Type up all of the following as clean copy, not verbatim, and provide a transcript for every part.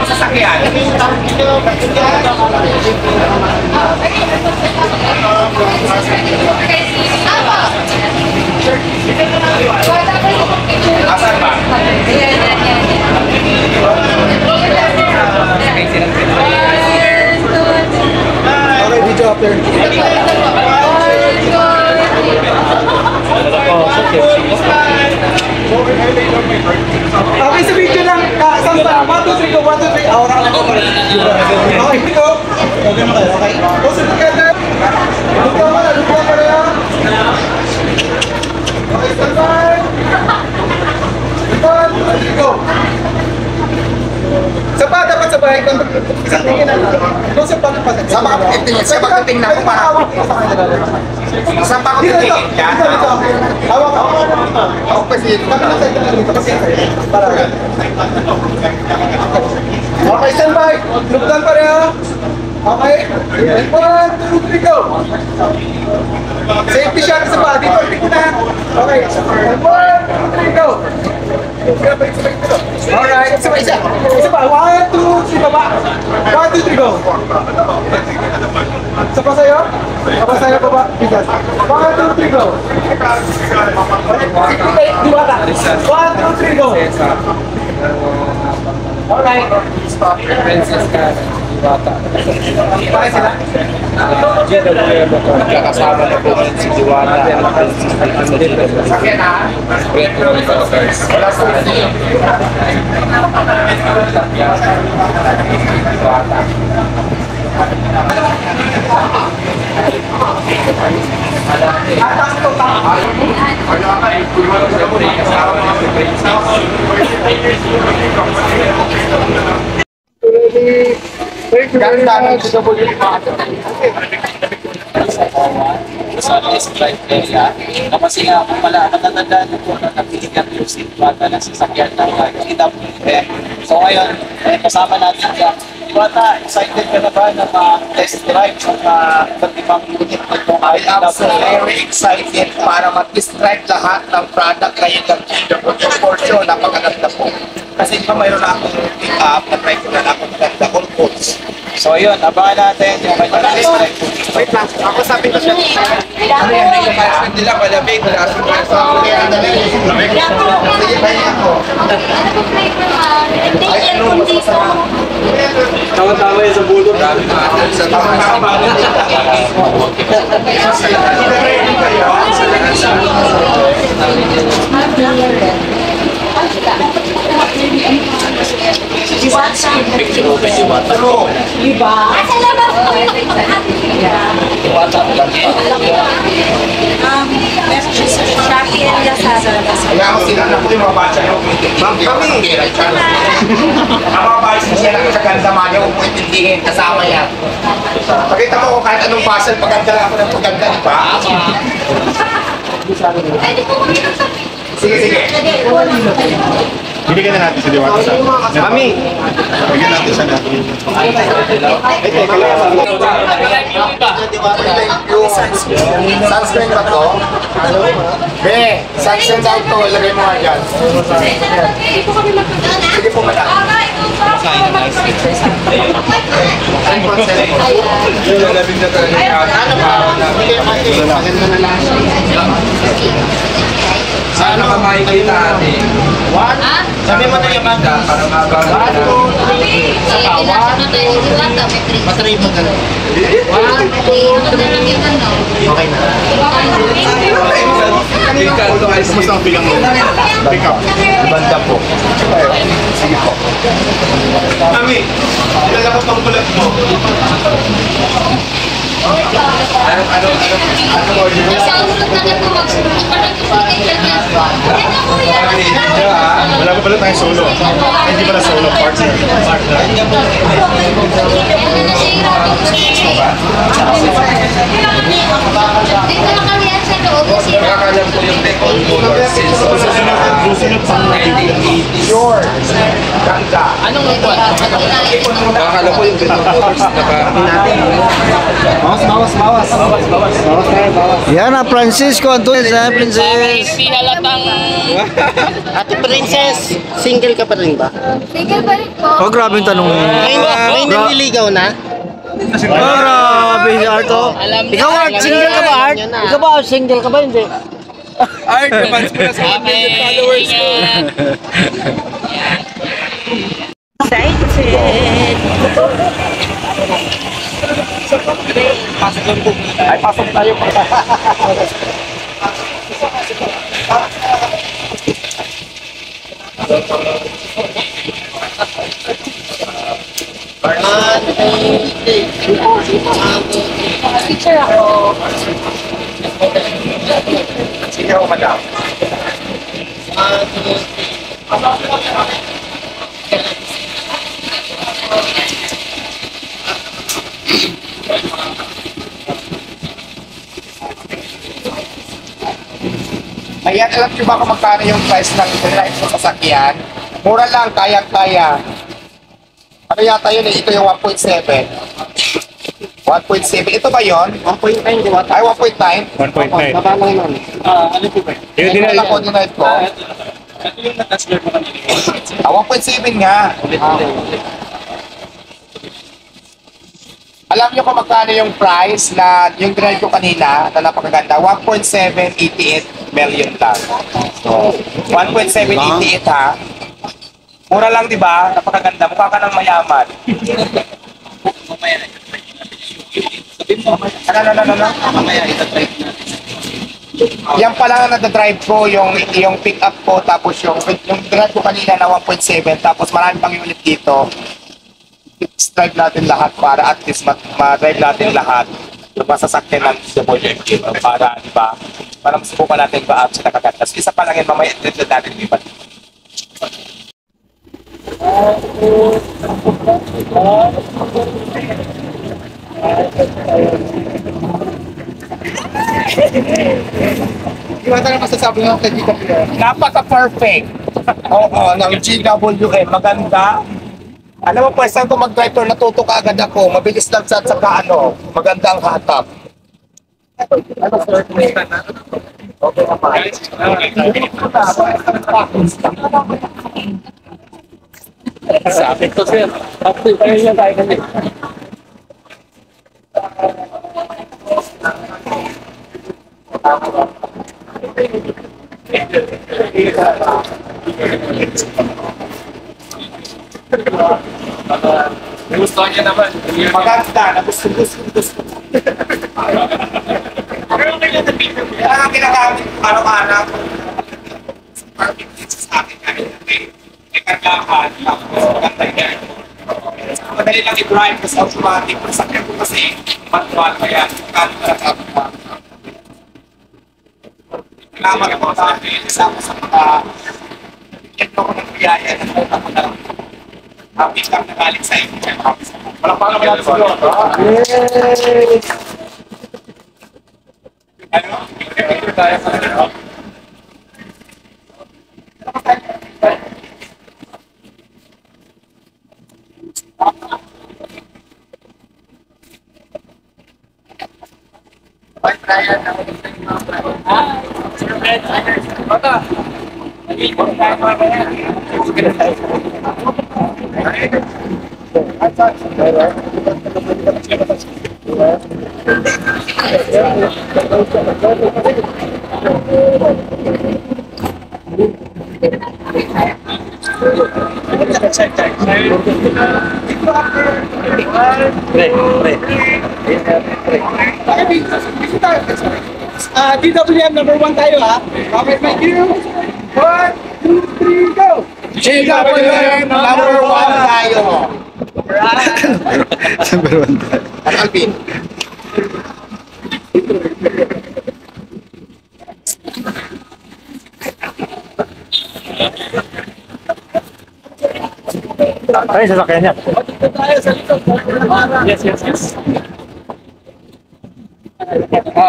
Sasakyan. Asan ba? Okay, video after. Okay, sa video lang. Saan pa? 1, 2, 3, go. 1, 2, 3. Wala ka lang. Okay, go. Okay mo tayo, okay? Sunod ka na. Lugpa ka na yan. Okay, stand by. 1, 2, 3, go. Sapa, dapat sabay. Isang tingin na. Kung saan pa na pa. Sama ka titingin. Sama ka tingnan ko para. Saan pa ako titingin ka? Hawak ka. Ako kasi. Okay, stand by. Lugtan pa rin ha. Okay. 1, 2, 3, go. Safety shot sa pa. Dito, dito na. Okay. 1, 2, 3, go. Alright. Isa pa, isa. Isa pa. 1, 2, 3, baba. 1, 2, 3, go. Isa pa sa'yo? Isa pa sa'yo, baba. Bigas. 1, 2, 3, go. Diwata. 1, 2, 3, go. Alright. Princess ka. Diwata. Bakit sila? Magkakasama na po si Diwata. Sakyan ha? Wala susi. Ganda ng sa describe area. Kasi nga po pala, natatandaan ko na nagtitigan yung si Diwata ng sasakyan ng KWF. So ngayon, kasama natin siya. Diwata, excited ka na ba na ma-test drive sa iba't ibang unit nito? I am so very excited para mag-test drive lahat ng product ngayon ng KWF. For sure, napakaganda po. Kasi pa mayroon na akong pick-up, na-try ko na akong ganda all codes. So ayun, abangan natin yung kanyang test drive. Wait lang, ako sabi ko siya. Ano yan, yung management nila, malamig, wala sa mga sa mga malamig. Sige, kaya ako. Tawa-tawa yan sa bulot. Sa tama-tama. Picture open yung bata. Diba? Asa labas po yung Diwata ko lang. meron siya sa Shopee and Lazada. Kaya ako sila na po yung mga batsa yung ma'am kami. Ang mga batsa na siya lang sa ganda mali kung puintindihin, kasama yan. Pakita mo kung kahit anong puzzle, paganda lang ako ng paganda, di ba? Pwede po kami Sige, sige. Bigyan na natin sa Diwata sa Mami! Bigyan natin sa natin. Ay, teka lang. Yung sunscreen ba to? Be, sunscreen daw to. Ilagay mo nga dyan. Sige po madam. Sana ka makikita natin. One. Sabi mo na yung manda. Para mabang One, two, three. Saka one, two, three. Matry mo ganun. One, two, three. Okay na. Kumusta ang bilang mo? Pick up. Banda po. Sige po. Mami! Ilala ko pang bulat mo. Ano order mo? Nasaulot na nga po mag-sunod pa lang yung ticket niya. Ano po yan? Wala pa pala tayong solo. Hindi pala solo. Partner. Ano na siya dito lang kami yan sa loob. Nakakalam po yung take on color since Susunod pang 1980s. Sure. Ganda. Anong upuan? Akala ko yung ganun. Yan na, Francisco Antunes, ha, Princess. Hindi halatang... Ate Princess, single ka pa rin ba? Single pa rin po. Oh, grabe yung tanong niya. May nanliligaw na? Oh, grabe si Arto. Ikaw, Art, single ka ba, Art? Ikaw ba, single ka ba? Hindi. Art, fans ko na sa 1 million followers ko. Ay, pasok tayo. Picture ako. Sige ako, madam. Ayan, alam niyo ba kung magkano yung price ng drive sa sasakyan? Mura lang, kaya-kaya. Ano yata yun eh? Ito yung 1.7. 1.7. Ito ba yun? 1.9, di ba? Ay, 1.9? 1.9. Baba lang yun. Ano po ba? Yung Ito lang ko, denied ko. Ito yung na-transfer mo kanina. 1.7 nga. Alam niyo kung magkano yung price na yung drive ko kanina na napakaganda? 1.788 million lang. So, 1.788 ha. Mura lang, di ba? Napakaganda. Mukha ka ng mayaman. Ano? Mamaya ita-try natin. Yan pala na nadadrive ko, yung pick up ko, tapos yung drive ko kanina na 1.7, tapos marami pang unit dito. Drive natin lahat para at least ma-drive natin lahat yung masasakyan ng WFG para, di ba, para masubukan natin ba at sila kaganda. So, isa pa lang yan, mamaya drive na natin yung iba. Iwan na masasabi mo kay Gita Pierre. Napaka-perfect. Oo, ng GWM. Maganda. Alam mo, first time ko mag-drive tour, natuto ka agad ako. Mabilis lang sa ano, maganda ang hatap. Ano, sir? Okay naman. Sabi ko sir, after tayo niya tayo kanina. Gusto niya naman. Maganda, gusto. Yan ang ginagamit araw-araw. Perfect sa akin kahit may kargahan. Tapos maganda yan. Madali lang i-drive kasi automatic. Masakyan ko kasi manual. Kaya salamat po sa akin. Isama sa mga ito ko ng biyaya na nalita ko na happy lang na galing sa inyo. Walang pang naman natin sa iyo. Ano? Picture tayo sa ano? DWM number 1 tayo, ha? Okay, thank you. 1, 2, 3, go! GWM number 1 tayo. Number 1 tayo. Ano, Alvin? Ay, sasakyan niya. Yes.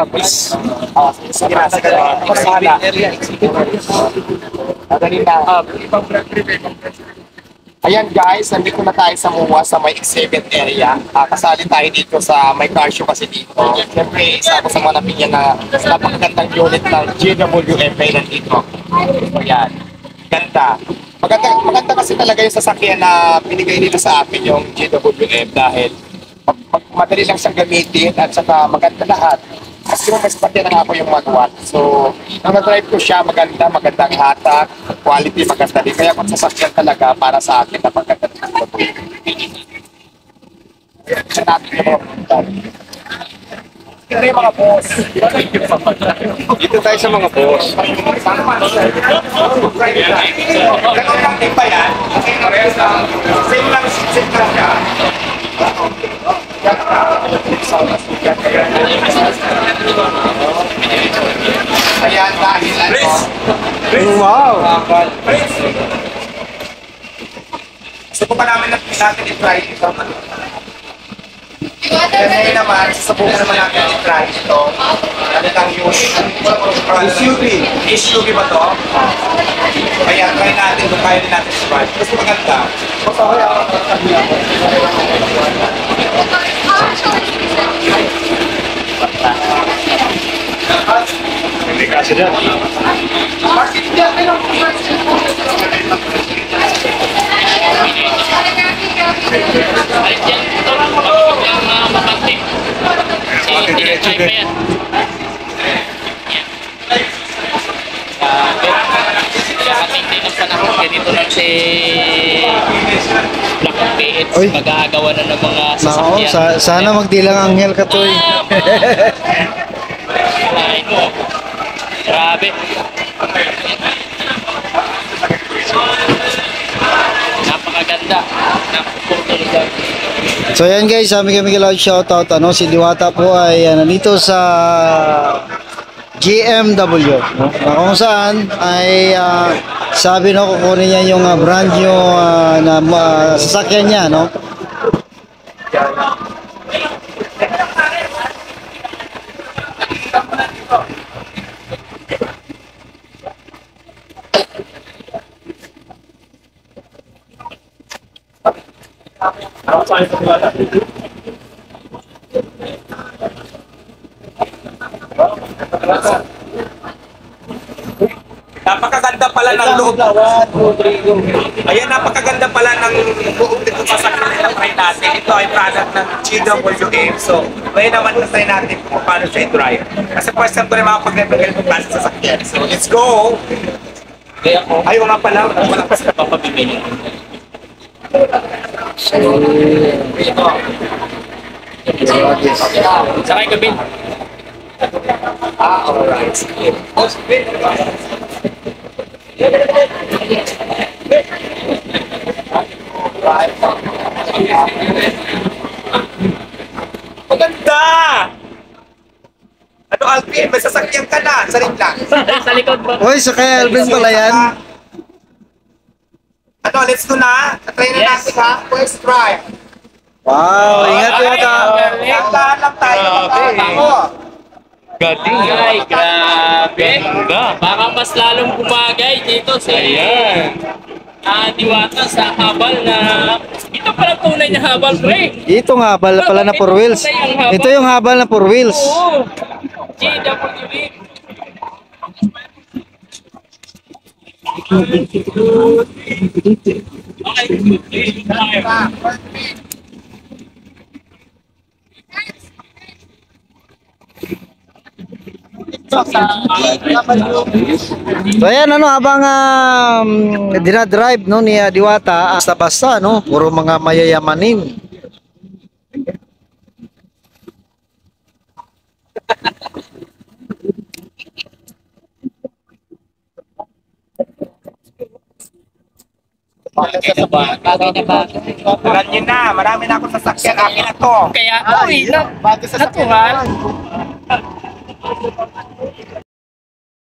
Please. Sige na. Pasala. Madali na. Ayan guys, nandito na tayo sa MUA sa may exhibit area. Kasali tayo dito sa may car show kasi dito. Siyempre, isa ako sa mga napigyan na napakagandang unit ng GWF ay nandito. Ayan. Ganda. Maganda kasi talaga yung sasakyan na binigay nila sa amin yung GWF dahil madali lang siyang gamitin at saka maganda lahat. Kasi yung mas pati na ako yung manual. So, nang na-drive ko siya, magandang hatak, quality maganda din. Kaya kung sasakyan talaga para sa akin na maganda din ito. Siya natin yung mga puntan. Ito yung mga boss. Dito tayo sa mga boss. Ganun lang din ba yan? Same lang siya. Ayan, dahil ano. Wow! Gusto ko pa namin i-try ito. Kasi naman, susubukan naman natin i-try ito. Ano lang yung SUV. SUV ba to? Kaya try natin kung kaya din natin i-try. Gusto maganda. Hindi kasi dyan. Diretso din. Maintenance na naman ganito lang si Black PH Oy. mag-aagawa na ng mga Nako, sasakyan. sana magdilang anghel ka to eh. Ay, mo. Grabe. Napakaganda. Napakaganda. So yan guys, kami loud shoutout. Si Diwata po ay nandito sa GMW, no? Na kung saan ay sabi na kukunin niya yung brand new na sasakyan niya, no? Napakaganda pala ng loob. Ayan, napakaganda pala ng loob nito sasakyan na try natin. Ito ay product ng GWM. So, ngayon naman na-try natin kung paano siya i-drive. Kasi first time ko rin makapag-repair ng klase sasakyan. So, let's go! Ayaw nga pala, wala pa sila papabibili. Sakay ka, Bin. Alright. Sige. Maganda! Ano, Alvin? May sasakyan ka na. Sarin lang. Sa likod ba? Hoy, sa kay Alvin pala yan. Ano, let's do na. Try na natin ha. First try. Wow, ingat Diwata. Dahan lang tayo. Ako. Ay, grabe. Parang mas lalong bumagay dito si Diwata sa habal na ito pala tunay na habal, pre. Ito nga pala na 4 wheels. Ito yung habal na 4 wheels. Oo. GWB. So ayan habang dinadrive no ni Diwata, basta no, puro mga mayayamanin. Bagay na ba? Alam nyo na, marami na akong sasakyan. Akin na to. Kaya, natural.